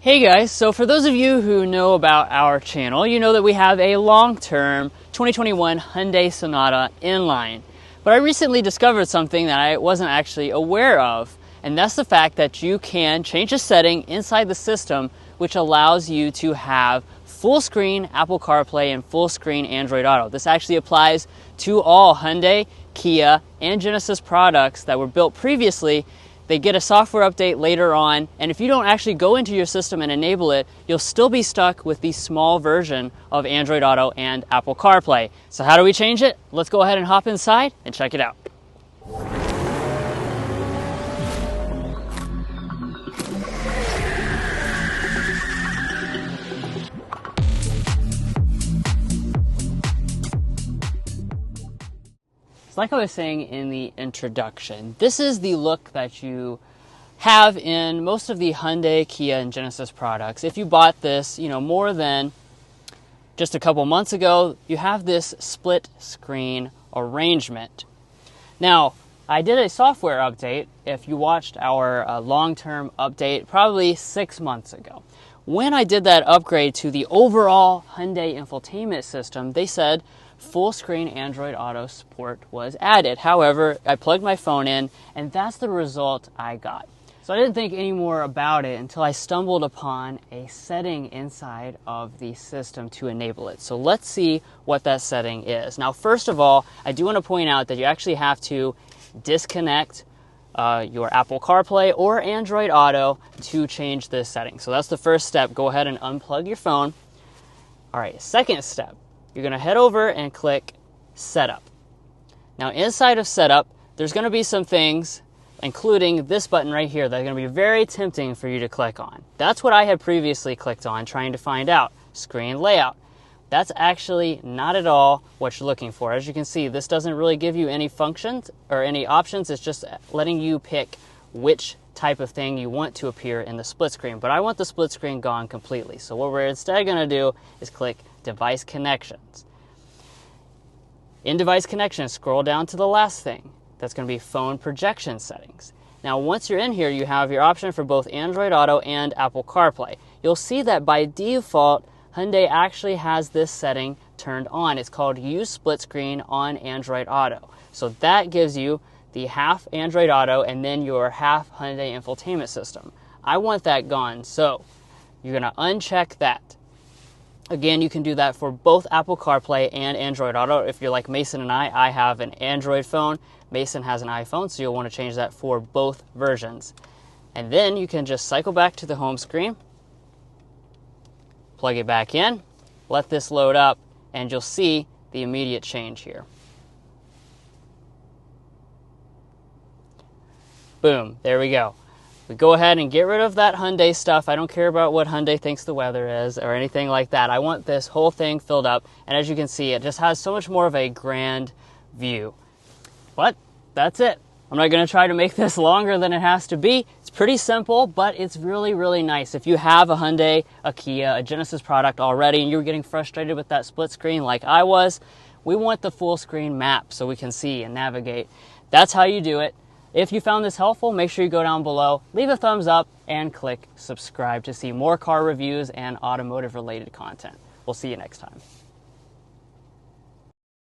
Hey guys, so for those of you who know about our channel, you know that we have a long-term 2021 Hyundai Sonata inline. But I recently discovered something that I wasn't actually aware of, and that's the fact that you can change a setting inside the system which allows you to have full screen Apple CarPlay and full screen Android Auto. This actually applies to all Hyundai, Kia, and Genesis products that were built previously. They get a software update later on, and if you don't actually go into your system and enable it, you'll still be stuck with the small version of Android Auto and Apple CarPlay. So how do we change it? Let's go ahead and hop inside and check it out. Like I was saying in the introduction, this is the look that you have in most of the Hyundai, Kia, and Genesis products. If you bought this, more than just a couple months ago, you have this split screen arrangement. Now, I did a software update. If you watched our long-term update, probably 6 months ago. When I did that upgrade to the overall Hyundai infotainment system, they said full screen Android Auto support was added. However, I plugged my phone in and that's the result I got. So I didn't think any more about it until I stumbled upon a setting inside of the system to enable it. So let's see what that setting is. Now, first of all, I do want to point out that you actually have to disconnect your Apple CarPlay or Android Auto to change this setting. So that's the first step. Go ahead and unplug your phone. All right, second step. You're going to head over and click Setup. Now inside of Setup, there's going to be some things, including this button right here, that are going to be very tempting for you to click on. That's what I had previously clicked on trying to find out. Screen layout. That's actually not at all what you're looking for. As you can see, this doesn't really give you any functions or any options. It's just letting you pick which type of thing you want to appear in the split screen. But I want the split screen gone completely. So what we're instead going to do is click Device Connections. In Device Connections, scroll down to the last thing. That's going to be Phone Projection Settings. Now, once you're in here, you have your option for both Android Auto and Apple CarPlay. You'll see that by default, Hyundai actually has this setting turned on. It's called Use Split Screen on Android Auto. So that gives you the half Android Auto and then your half Hyundai infotainment system. I want that gone, so you're going to uncheck that. Again, you can do that for both Apple CarPlay and Android Auto. If you're like Mason and I have an Android phone. Mason has an iPhone, so you'll want to change that for both versions. And then you can just cycle back to the home screen, plug it back in, let this load up, and you'll see the immediate change here. Boom, there we go. We go ahead and get rid of that Hyundai stuff. I don't care about what Hyundai thinks the weather is or anything like that. I want this whole thing filled up, and as you can see, it just has so much more of a grand view. But that's it. I'm not going to try to make this longer than it has to be. It's pretty simple, but it's really, really nice. If you have a Hyundai, a Kia, a Genesis product already, and you're getting frustrated with that split screen like I was, we want the full screen map so we can see and navigate. That's how you do it. If you found this helpful, make sure you go down below, leave a thumbs up, and click subscribe to see more car reviews and automotive related content. We'll see you next time.